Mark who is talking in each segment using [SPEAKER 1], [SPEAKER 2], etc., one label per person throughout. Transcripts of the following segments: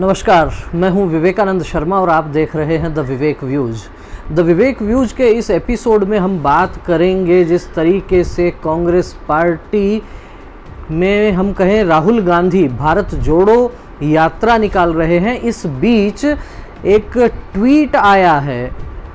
[SPEAKER 1] नमस्कार, मैं हूं विवेकानंद शर्मा और आप देख रहे हैं the Vivek views. The Vivek views के इस एपिसोड में हम बात करेंगे जिस तरीके से कांग्रेस पार्टी में हम कहें राहुल गांधी भारत जोड़ो यात्रा निकाल रहे हैं। इस बीच एक ट्वीट आया है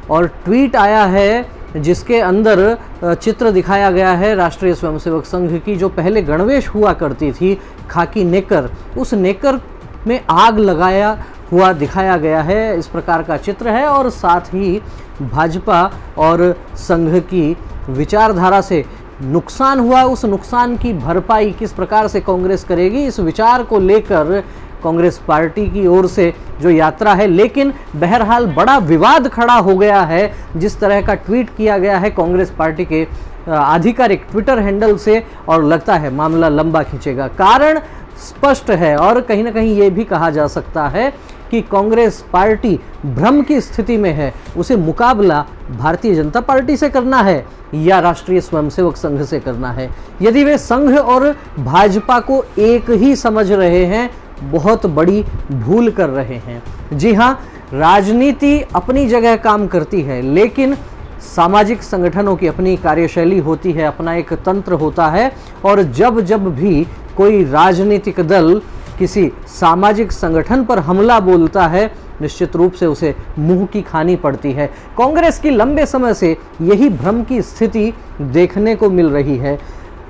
[SPEAKER 1] और ट्वीट आया है जिसके अंदर चित्र दिखाया गया है राष्ट्रीय स्वयंसेवक संघ की जो पहले गणवेश हुआ करती थी खाकी नेकर, उस नेकर में आग लगाया हुआ दिखाया गया है। इस प्रकार का चित्र है और साथ ही भाजपा और संघ की विचारधारा से नुकसान हुआ, उस नुकसान की भरपाई किस प्रकार से कांग्रेस करेगी, इस विचार को लेकर कांग्रेस पार्टी की ओर से जो यात्रा है। लेकिन बहरहाल बड़ा विवाद खड़ा हो गया है जिस तरह का ट्वीट किया गया है कांग्रेस पार्टी के आधिकारिक ट्विटर हैंडल से, और लगता है मामला लंबा खींचेगा। कारण स्पष्ट है और कहीं ना कहीं ये भी कहा जा सकता है कि कांग्रेस पार्टी भ्रम की स्थिति में है। उसे मुकाबला भारतीय जनता पार्टी से करना है या राष्ट्रीय स्वयंसेवक संघ से करना है। यदि वे संघ और भाजपा को एक ही समझ रहे हैं, बहुत बड़ी भूल कर रहे हैं। जी हाँ, राजनीति अपनी जगह काम करती है, लेकिन सामाजिक संगठनों की अपनी कार्यशैली होती है, अपना एक तंत्र होता है। और जब जब भी कोई राजनीतिक दल किसी सामाजिक संगठन पर हमला बोलता है, निश्चित रूप से उसे मुंह की खानी पड़ती है। कांग्रेस की लंबे समय से यही भ्रम की स्थिति देखने को मिल रही है।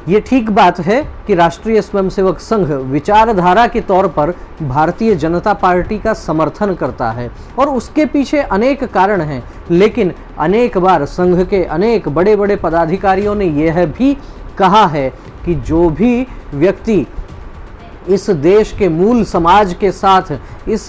[SPEAKER 1] ये ठीक बात है कि राष्ट्रीय स्वयंसेवक संघ विचारधारा के तौर पर भारतीय जनता पार्टी का समर्थन करता है और उसके पीछे अनेक कारण हैं, लेकिन अनेक बार संघ के अनेक बड़े बड़े पदाधिकारियों ने यह भी कहा है कि जो भी व्यक्ति इस देश के मूल समाज के साथ, इस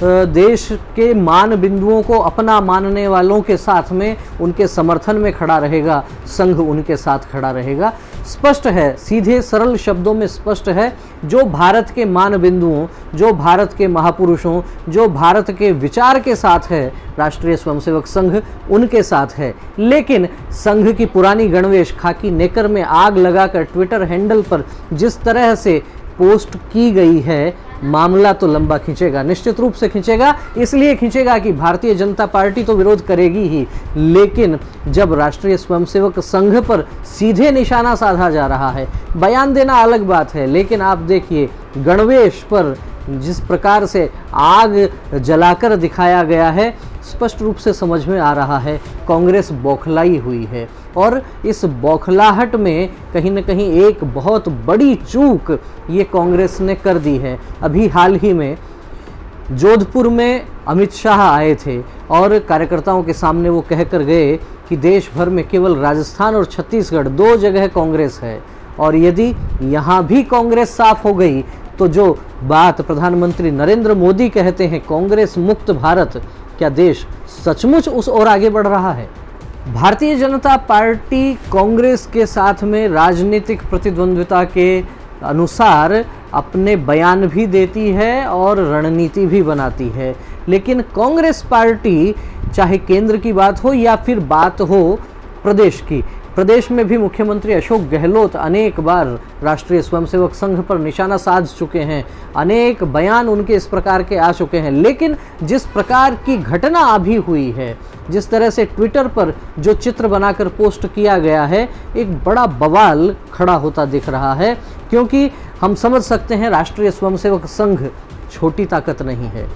[SPEAKER 1] देश के मान बिंदुओं को अपना मानने वालों के साथ में उनके समर्थन में खड़ा रहेगा, संघ उनके साथ खड़ा रहेगा। स्पष्ट है, सीधे सरल शब्दों में स्पष्ट है, जो भारत के मान बिंदुओं, जो भारत के महापुरुषों, जो भारत के विचार के साथ है, राष्ट्रीय स्वयंसेवक संघ उनके साथ है। लेकिन संघ की पुरानी गणवेश खाकी नेकर में आग लगाकर ट्विटर हैंडल पर जिस तरह से पोस्ट की गई है, मामला तो लंबा खींचेगा, निश्चित रूप से खींचेगा। इसलिए खींचेगा कि भारतीय जनता पार्टी तो विरोध करेगी ही, लेकिन जब राष्ट्रीय स्वयंसेवक संघ पर सीधे निशाना साधा जा रहा है, बयान देना अलग बात है, लेकिन आप देखिए गणवेश पर जिस प्रकार से आग जलाकर दिखाया गया है, स्पष्ट रूप से समझ में आ रहा है कांग्रेस बौखलाई हुई है। और इस बौखलाहट में कहीं न कहीं एक बहुत बड़ी चूक ये कांग्रेस ने कर दी है। अभी हाल ही में जोधपुर में अमित शाह आए थे और कार्यकर्ताओं के सामने वो कह कर गए कि देश भर में केवल राजस्थान और छत्तीसगढ़ 2 जगह कांग्रेस है, और यदि यहाँ भी कांग्रेस साफ हो गई तो जो बात प्रधानमंत्री नरेंद्र मोदी कहते हैं कांग्रेस मुक्त भारत, क्या देश सचमुच उस ओर आगे बढ़ रहा है? भारतीय जनता पार्टी कांग्रेस के साथ में राजनीतिक प्रतिद्वंद्विता के अनुसार अपने बयान भी देती है और रणनीति भी बनाती है, लेकिन कांग्रेस पार्टी चाहे केंद्र की बात हो या फिर बात हो प्रदेश की, प्रदेश में भी मुख्यमंत्री अशोक गहलोत अनेक बार राष्ट्रीय स्वयंसेवक संघ पर निशाना साध चुके हैं, अनेक बयान उनके इस प्रकार के आ चुके हैं। लेकिन जिस प्रकार की घटना अभी हुई है, जिस तरह से ट्विटर पर जो चित्र बनाकर पोस्ट किया गया है, एक बड़ा बवाल खड़ा होता दिख रहा है। क्योंकि हम समझ सकते हैं राष्ट्रीय स्वयंसेवक संघ छोटी ताकत नहीं है,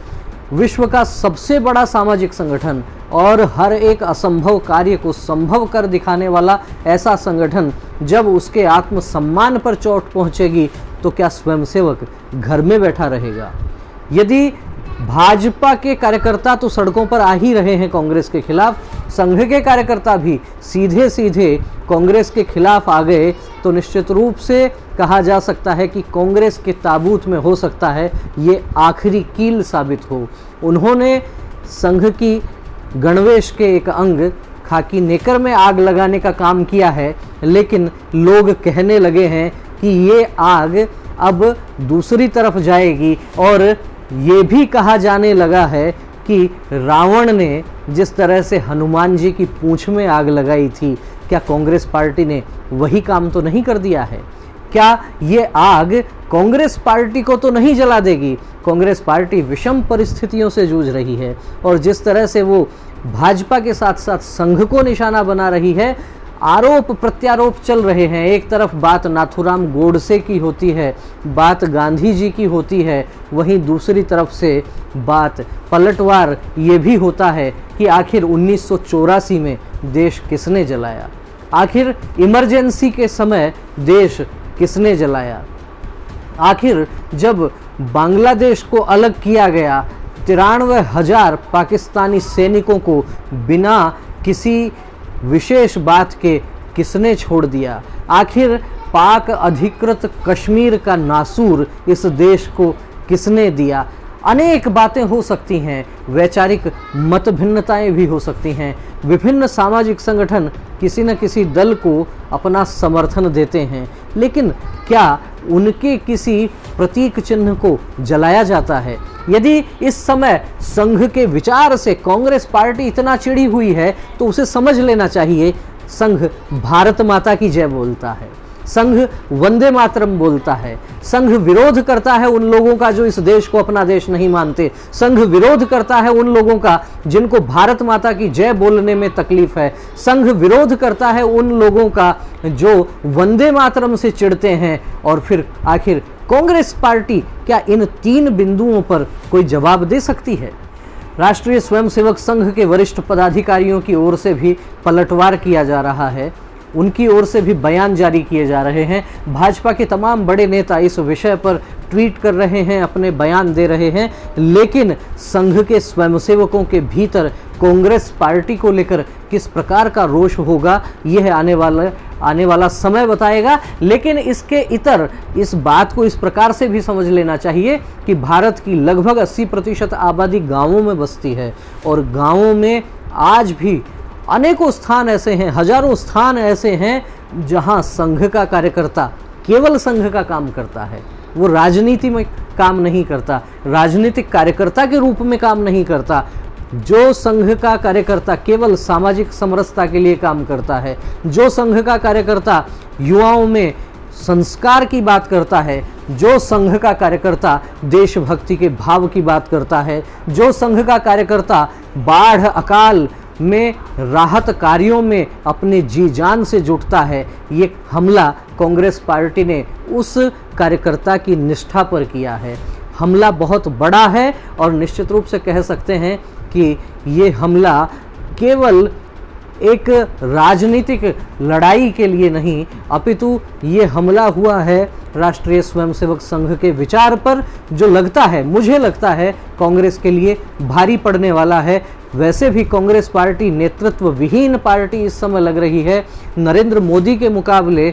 [SPEAKER 1] विश्व का सबसे बड़ा सामाजिक संगठन और हर एक असंभव कार्य को संभव कर दिखाने वाला ऐसा संगठन, जब उसके आत्मसम्मान पर चोट पहुंचेगी तो क्या स्वयंसेवक घर में बैठा रहेगा? यदि भाजपा के कार्यकर्ता तो सड़कों पर आ ही रहे हैं कांग्रेस के खिलाफ, संघ के कार्यकर्ता भी सीधे सीधे कांग्रेस के खिलाफ आ गए, तो निश्चित रूप से कहा जा सकता है कि कांग्रेस के ताबूत में हो सकता है ये आखिरी कील साबित हो। उन्होंने संघ की गणवेश के एक अंग खाकी नेकर में आग लगाने का काम किया है, लेकिन लोग कहने लगे हैं कि ये आग अब दूसरी तरफ जाएगी। और ये भी कहा जाने लगा है कि रावण ने जिस तरह से हनुमान जी की पूंछ में आग लगाई थी, क्या कांग्रेस पार्टी ने वही काम तो नहीं कर दिया है? क्या ये आग कांग्रेस पार्टी को तो नहीं जला देगी? कांग्रेस पार्टी विषम परिस्थितियों से जूझ रही है और जिस तरह से वो भाजपा के साथ साथ संघ को निशाना बना रही है, आरोप प्रत्यारोप चल रहे हैं। एक तरफ बात नाथूराम गोडसे की होती है, बात गांधी जी की होती है, वहीं दूसरी तरफ से बात पलटवार ये भी होता है कि आखिर 1984 में देश किसने जलाया, आखिर इमरजेंसी के समय देश किसने जलाया, आखिर जब बांग्लादेश को अलग किया गया 93,000 पाकिस्तानी सैनिकों को बिना किसी विशेष बात के किसने छोड़ दिया, आखिर पाक अधिकृत कश्मीर का नासूर इस देश को किसने दिया। अनेक बातें हो सकती हैं, वैचारिक मत भिन्नताएं भी हो सकती हैं, विभिन्न सामाजिक संगठन किसी न किसी दल को अपना समर्थन देते हैं, लेकिन क्या उनके किसी प्रतीक चिन्ह को जलाया जाता है? यदि इस समय संघ के विचार से कांग्रेस पार्टी इतना चिढ़ी हुई है तो उसे समझ लेना चाहिए, संघ भारत माता की जय बोलता है, संघ वंदे मातरम बोलता है, संघ विरोध करता है उन लोगों का जो इस देश को अपना देश नहीं मानते, संघ विरोध करता है उन लोगों का जिनको भारत माता की जय बोलने में तकलीफ है, संघ विरोध करता है उन लोगों का जो वंदे मातरम से चिढ़ते हैं। और फिर आखिर कांग्रेस पार्टी क्या इन 3 बिंदुओं पर कोई जवाब दे सकती है? राष्ट्रीय स्वयंसेवक संघ के वरिष्ठ पदाधिकारियों की ओर से भी पलटवार किया जा रहा है, उनकी ओर से भी बयान जारी किए जा रहे हैं। भाजपा के तमाम बड़े नेता इस विषय पर ट्वीट कर रहे हैं, अपने बयान दे रहे हैं, लेकिन संघ के स्वयंसेवकों के भीतर कांग्रेस पार्टी को लेकर किस प्रकार का रोष होगा यह आने वाला समय बताएगा। लेकिन इसके इतर इस बात को इस प्रकार से भी समझ लेना चाहिए कि भारत की लगभग 80% आबादी गाँवों में बसती है और गाँवों में आज भी अनेकों स्थान ऐसे हैं, हजारों स्थान ऐसे हैं जहां संघ का कार्यकर्ता केवल संघ का काम करता है, वो राजनीति में काम नहीं करता, राजनीतिक कार्यकर्ता के रूप में काम नहीं करता। जो संघ का कार्यकर्ता केवल सामाजिक समरसता के लिए काम करता है, जो संघ का कार्यकर्ता युवाओं में संस्कार की बात करता है, जो संघ का कार्यकर्ता देशभक्ति के भाव की बात करता है, जो संघ का कार्यकर्ता बाढ़ अकाल में राहत कार्यों में अपने जी जान से जुटता है, ये हमला कांग्रेस पार्टी ने उस कार्यकर्ता की निष्ठा पर किया है। हमला बहुत बड़ा है और निश्चित रूप से कह सकते हैं कि ये हमला केवल एक राजनीतिक लड़ाई के लिए नहीं, अपितु ये हमला हुआ है राष्ट्रीय स्वयंसेवक संघ के विचार पर, जो लगता है, मुझे लगता है, कांग्रेस के लिए भारी पड़ने वाला है। वैसे भी कांग्रेस पार्टी नेतृत्व विहीन पार्टी इस समय लग रही है। नरेंद्र मोदी के मुकाबले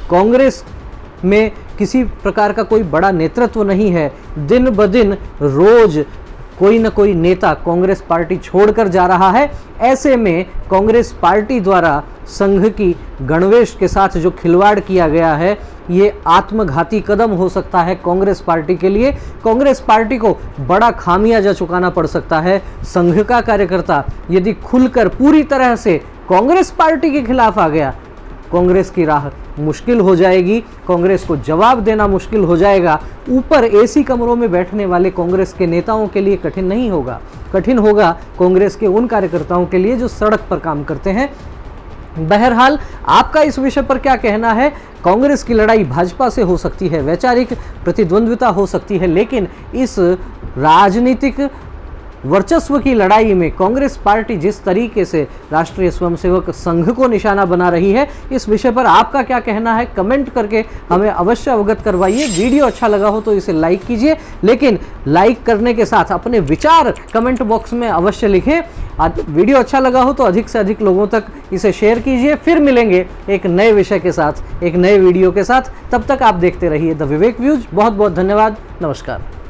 [SPEAKER 1] कांग्रेस में किसी प्रकार का कोई बड़ा नेतृत्व नहीं है। दिन ब दिन रोज कोई न कोई नेता कांग्रेस पार्टी छोड़कर जा रहा है। ऐसे में कांग्रेस पार्टी द्वारा संघ की गणवेश के साथ जो खिलवाड़ किया गया है, ये आत्मघाती कदम हो सकता है कांग्रेस पार्टी के लिए। कांग्रेस पार्टी को बड़ा खामियाजा चुकाना पड़ सकता है। संघ का कार्यकर्ता यदि खुलकर पूरी तरह से कांग्रेस पार्टी के खिलाफ आ गया, कांग्रेस की राह मुश्किल हो जाएगी, कांग्रेस को जवाब देना मुश्किल हो जाएगा। ऊपर एसी कमरों में बैठने वाले कांग्रेस के नेताओं के लिए कठिन नहीं होगा, कठिन होगा कांग्रेस के उन कार्यकर्ताओं के लिए जो सड़क पर काम करते हैं। बहरहाल, आपका इस विषय पर क्या कहना है? कांग्रेस की लड़ाई भाजपा से हो सकती है, वैचारिक प्रतिद्वंद्विता हो सकती है, लेकिन इस राजनीतिक वर्चस्व की लड़ाई में कांग्रेस पार्टी जिस तरीके से राष्ट्रीय स्वयंसेवक संघ को निशाना बना रही है, इस विषय पर आपका क्या कहना है? कमेंट करके हमें अवश्य अवगत करवाइए। वीडियो अच्छा लगा हो तो इसे लाइक कीजिए, लेकिन लाइक करने के साथ अपने विचार कमेंट बॉक्स में अवश्य लिखें। वीडियो अच्छा लगा हो तो अधिक से अधिक लोगों तक इसे शेयर कीजिए। फिर मिलेंगे एक नए विषय के साथ, एक नए वीडियो के साथ। तब तक आप देखते रहिए द विवेक व्यूज। बहुत बहुत धन्यवाद। नमस्कार।